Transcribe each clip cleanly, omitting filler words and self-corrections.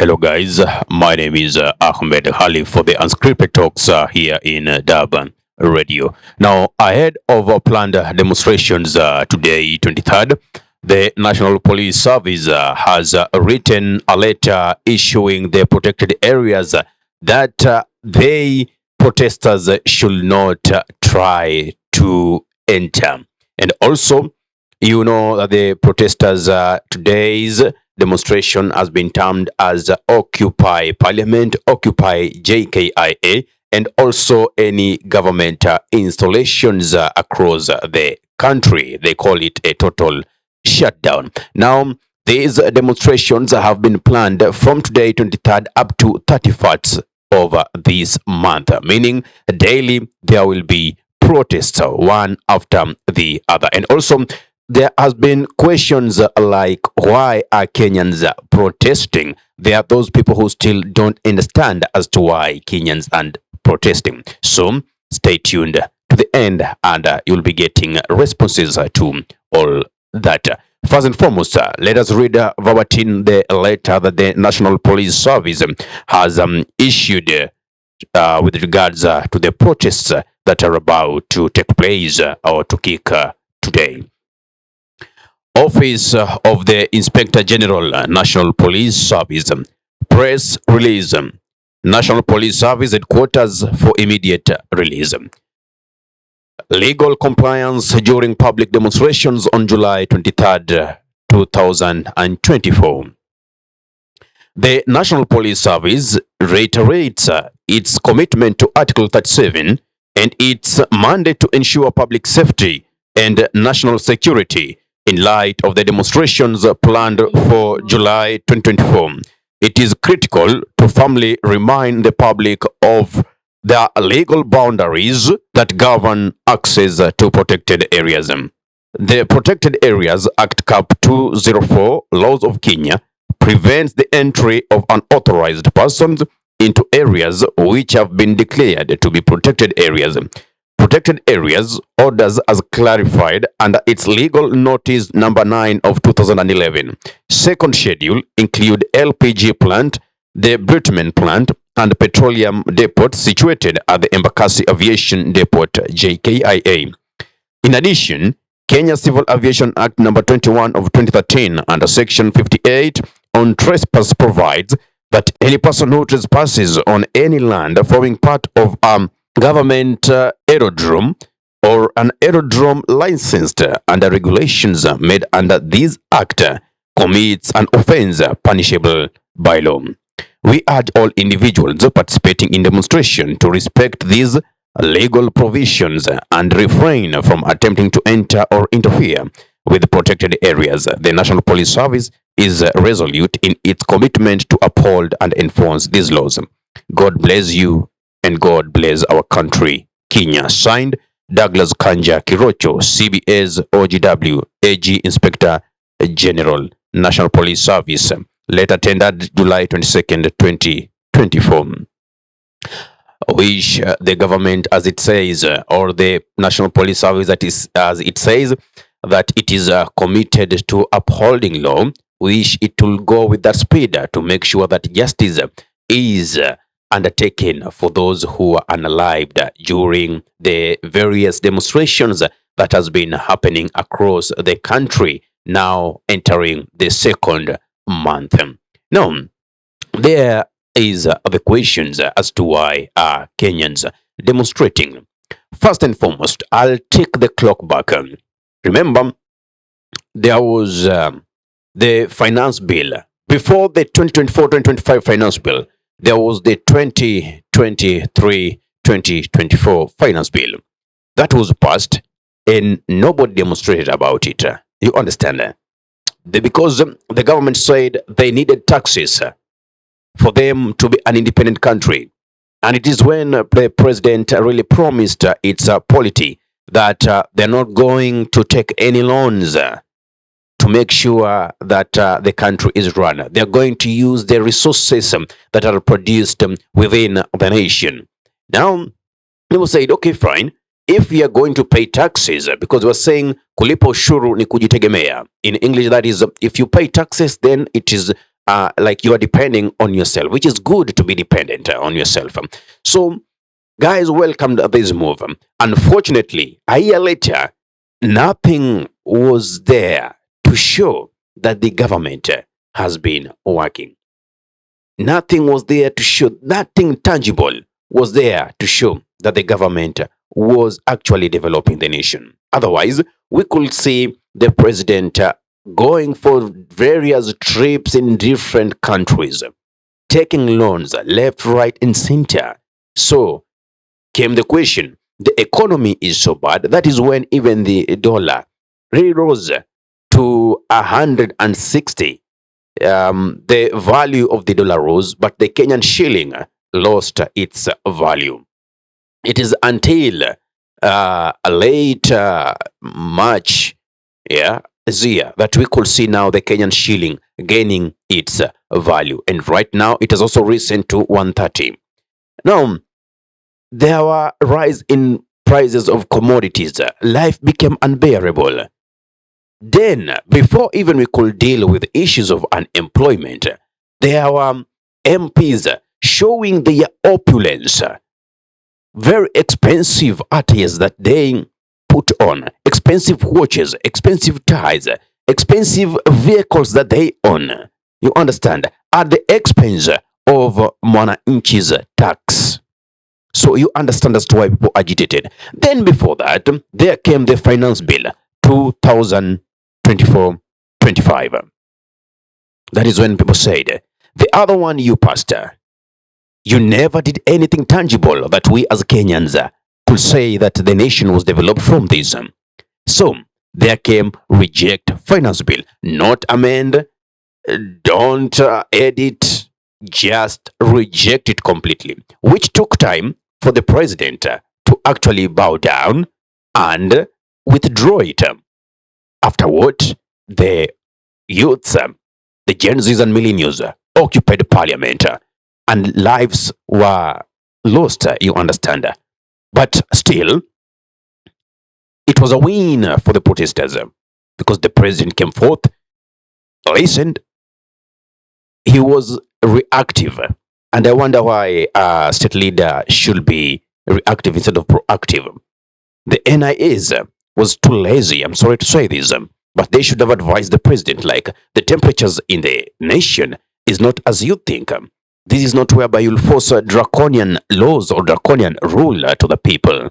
Hello, guys. My name is Ahmed Hali for the Unscripted Talks here in Durban Radio. Now, ahead of planned demonstrations today, 23rd, the National Police Service has written a letter issuing the protected areas that they protesters should not try to enter. And also, you know that the protesters today's demonstration has been termed as Occupy Parliament, Occupy Jkia, and also any government installations across the country. They call it a total shutdown. Now, these demonstrations have been planned from today, 23rd, up to 31st of this month, meaning daily there will be protests one after the other. And also, there has been questions like why are Kenyans protesting? There are those people who still don't understand as to why Kenyans are protesting. So stay tuned to the end and you'll be getting responses to all that. First and foremost, let us read verbatim the letter that the National Police Service has issued with regards to the protests that are about to take place or to kick today. Office of the Inspector General, National Police Service, press release. National Police Service headquarters for immediate release. Legal compliance during public demonstrations on July 23rd, 2024. The National Police Service reiterates its commitment to Article 37 and its mandate to ensure public safety and national security in light of the demonstrations planned for July 2024. It is critical to firmly remind the public of the legal boundaries that govern access to protected areas. The Protected Areas Act Cap 204 laws of Kenya prevents the entry of unauthorized persons into areas which have been declared to be protected areas. Protected Areas orders as clarified under its legal notice number 9 of 2011. Second schedule include LPG plant, the bitumen plant, and petroleum depot situated at the Embakasi Aviation Depot JKIA. In addition, Kenya Civil Aviation Act number 21 of 2013 under section 58 on trespass provides that any person who trespasses on any land forming part of government aerodrome or an aerodrome licensed under regulations made under this act commits an offense punishable by law. We urge all individuals participating in demonstration to respect these legal provisions and refrain from attempting to enter or interfere with protected areas. The National Police Service is resolute in its commitment to uphold and enforce these laws. God bless you and God bless our country, Kenya. Signed, Douglas Kanja Kirocho, CBA's OGW, AG Inspector General, National Police Service. Letter tendered July 22nd, 2024. Wish the government, as it says, or the National Police Service, that is, as it says, that it is committed to upholding law. Wish it will go with that speed to make sure that justice is undertaken for those who are unalived during the various demonstrations that has been happening across the country, now entering the second month. Now, there is the questions as to why are Kenyans demonstrating. First and foremost, I'll take the clock back. Remember, there was the finance bill. Before the 2024-2025 finance bill, there was the 2023-2024 finance bill. That was passed and nobody demonstrated about it. You understand? Because the government said they needed taxes for them to be an independent country. And it is when the president really promised its polity that they're not going to take any loans to make sure that the country is run. They're going to use the resources that are produced within the nation. Now, people said, okay, fine. If we are going to pay taxes, because we're saying kulipa ushuru ni kujitegemea. In English, that is, if you pay taxes, then it is like you are depending on yourself, which is good to be dependent on yourself. So, guys, welcome to this move. Unfortunately, a year later, nothing was there to show that the government has been working. Nothing was there to show, nothing tangible was there to show that the government was actually developing the nation. Otherwise, we could see the president going for various trips in different countries, taking loans left, right, and center. So came the question, the economy is so bad. That is when even the dollar really rose to 160. The value of the dollar rose, but the Kenyan shilling lost its value. It is until late March, yeah, this year, that we could see now the Kenyan shilling gaining its value, and right now it has also risen to 130. Now there were rise in prices of commodities. Life became unbearable. Then, before even we could deal with issues of unemployment, there were MPs showing their opulence, very expensive attires that they put on, expensive watches, expensive ties, expensive vehicles that they own. You understand? At the expense of Mwananchi's tax. So you understand as to why people agitated. Then before that, there came the finance bill 2024-25. That is when people said, the other one, you pastor, you never did anything tangible that we as Kenyans could say that the nation was developed from this. So there came reject finance bill, not amend, don't edit, just reject it completely, which took time for the president to actually bow down and withdraw it. Afterward, the youths, the Gen Zs and millennials occupied parliament and lives were lost, you understand. But still, it was a win for the protesters because the president came forth, listened, he was reactive. And I wonder why a state leader should be reactive instead of proactive. The NIAs was too lazy. I'm sorry to say this, but they should have advised the president like the temperatures in the nation is not as you think. This is not whereby you'll force draconian laws or draconian rule to the people.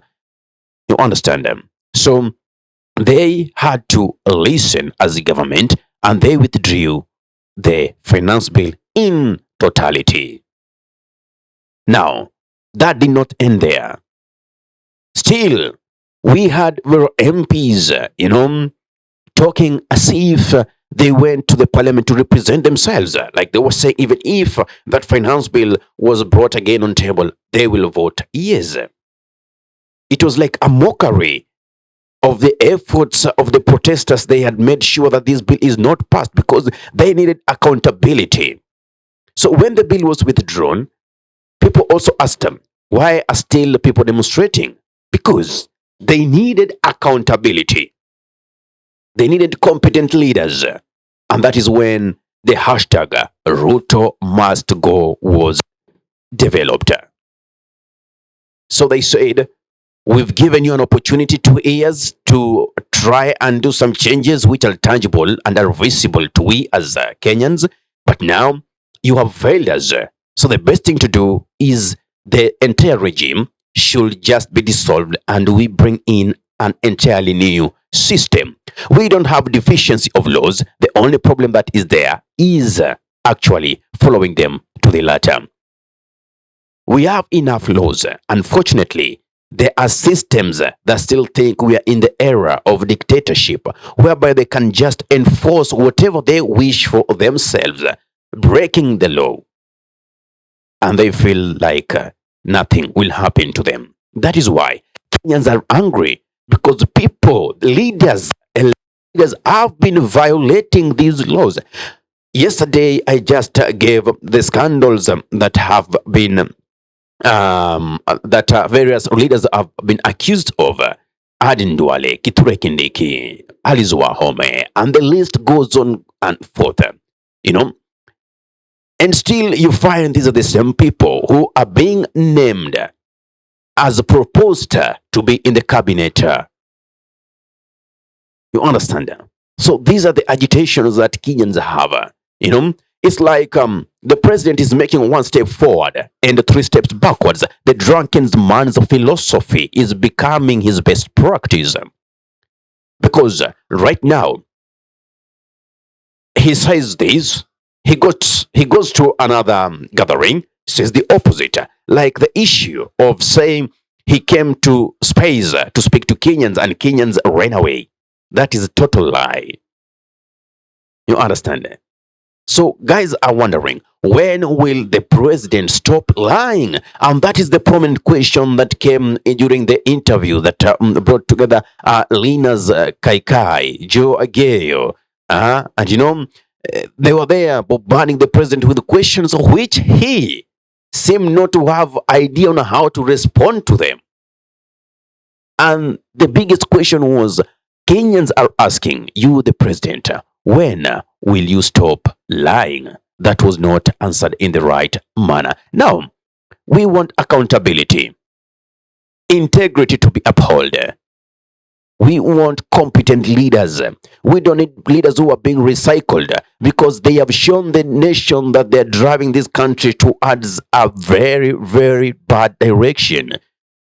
You understand them? So they had to listen as a government and they withdrew the finance bill in totality. Now, that did not end there. Still, we had MPs, talking as if they went to the parliament to represent themselves. Like they were saying, even if that finance bill was brought again on table, they will vote yes. It was like a mockery of the efforts of the protesters. They had made sure that this bill is not passed because they needed accountability. So when the bill was withdrawn, people also asked them, why are still people demonstrating? Because they needed accountability. They needed competent leaders. And that is when the hashtag Ruto must go was developed. So they said, we've given you an opportunity 2 years to try and do some changes which are tangible and are visible to we as Kenyans. But now you have failed us. So the best thing to do is the entire regime should just be dissolved and we bring in an entirely new system. We don't have deficiency of laws. The only problem that is there is actually following them to the letter. We have enough laws. Unfortunately, there are systems that still think we are in the era of dictatorship, whereby they can just enforce whatever they wish for themselves, breaking the law. And they feel like nothing will happen to them. That is why Kenyans are angry because people, leaders have been violating these laws. Yesterday, I just gave the scandals that have been that various leaders have been accused of. Aden Duale, Kithure Kindiki, Alice Wahome, and the list goes on and forth. You know, And still you find these are the same people who are being named as proposed to be in the cabinet. You understand? So these are the agitations that Kenyans have. You know, it's like the president is making one step forward and three steps backwards. The drunken man's philosophy is becoming his best practice. Because right now, he says this, he goes to another gathering, says the opposite. Like the issue of saying he came to space to speak to Kenyans and Kenyans ran away. That is a total lie. You understand? So guys are wondering, when will the president stop lying? And that is the prominent question that came during the interview that brought together Lina's Kaikai, Joe Ageyo, and they were there bombarding the president with questions of which he seemed not to have idea on how to respond to them. And the biggest question was, Kenyans are asking you, the president, when will you stop lying? That was not answered in the right manner. Now, we want accountability, integrity to be upheld. We want competent leaders. We don't need leaders who are being recycled, because they have shown the nation that they're driving this country towards a very, very bad direction,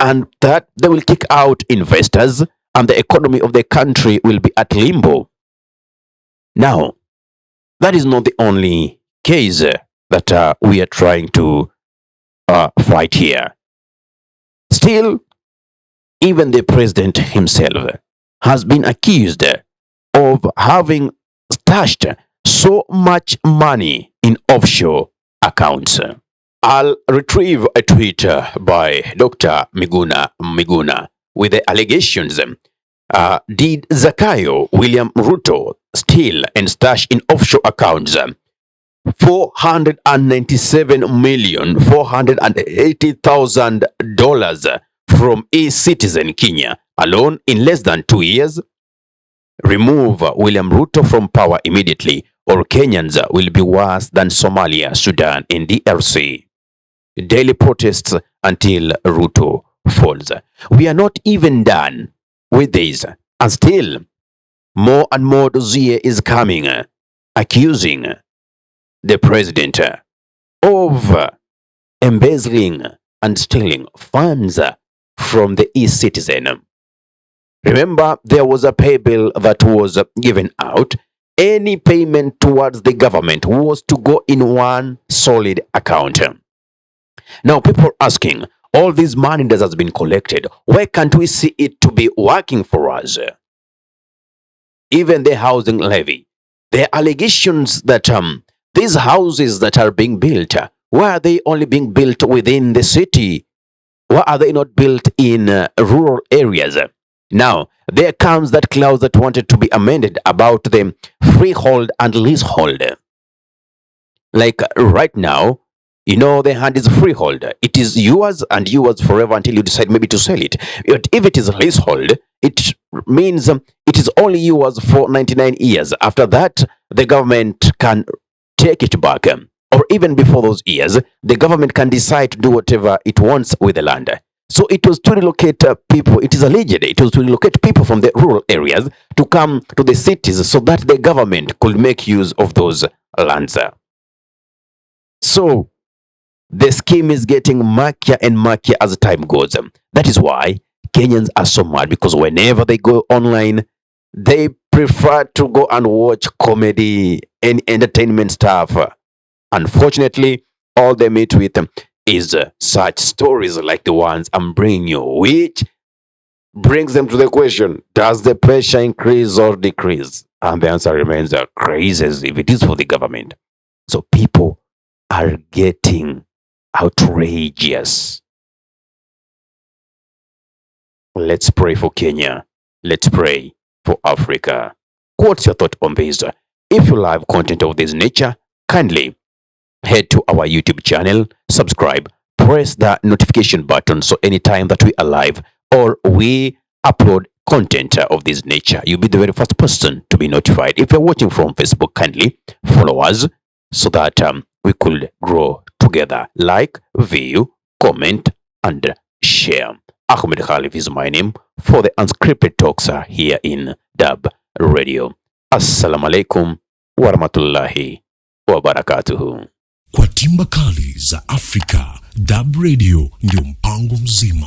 and that they will kick out investors and the economy of the country will be at limbo. Now, that is not the only case that we are trying to fight here. Still, even the president himself has been accused of having stashed so much money in offshore accounts. I'll retrieve a tweet by Dr. Miguna with the allegations. Did Zakayo William Ruto steal and stash in offshore accounts $497,480,000 from e-Citizen Kenya alone in less than 2 years? Remove William Ruto from power immediately, or Kenyans will be worse than Somalia, Sudan, and DRC. Daily protests until Ruto falls. We are not even done with this, and still more and more dossier is coming, accusing the president of embezzling and stealing funds from the e-Citizen. Remember, there was a pay bill that was given out. Any payment towards the government was to go in one solid account. Now, people are asking, all this money that has been collected, why can't we see it to be working for us? Even the housing levy. There are allegations that these houses that are being built, why are they only being built within the city? Why are they not built in rural areas? Now, there comes that clause that wanted to be amended about the freehold and leasehold. Like right now, the land is freehold. It is yours and yours forever until you decide maybe to sell it. But if it is leasehold, it means it is only yours for 99 years. After that, the government can take it back. Or even before those years, the government can decide to do whatever it wants with the land. So it was to relocate people. It is alleged it was to relocate people from the rural areas to come to the cities so that the government could make use of those lands. So the scheme is getting murkier and murkier as time goes. That is why Kenyans are so mad, because whenever they go online, they prefer to go and watch comedy and entertainment stuff. Unfortunately, all they meet with is such stories like the ones I'm bringing you, which brings them to the question, does the pressure increase or decrease? And the answer remains increases if it is for the government. So people are getting outrageous. Let's pray for Kenya. Let's pray for Africa. What's your thought on this? If you love content of this nature, kindly head to our YouTube channel, subscribe, press the notification button so anytime that we are live or we upload content of this nature, you'll be the very first person to be notified. If you're watching from Facebook, kindly follow us so that we could grow together. Like, view, comment, and share. Ahmed Khalif is my name for the unscripted talks here in Dab Radio. Assalamu alaikum warahmatullahi wabarakatuhu. Kwa timba kali za Afrika, Dab Radio ndio mpango mzima.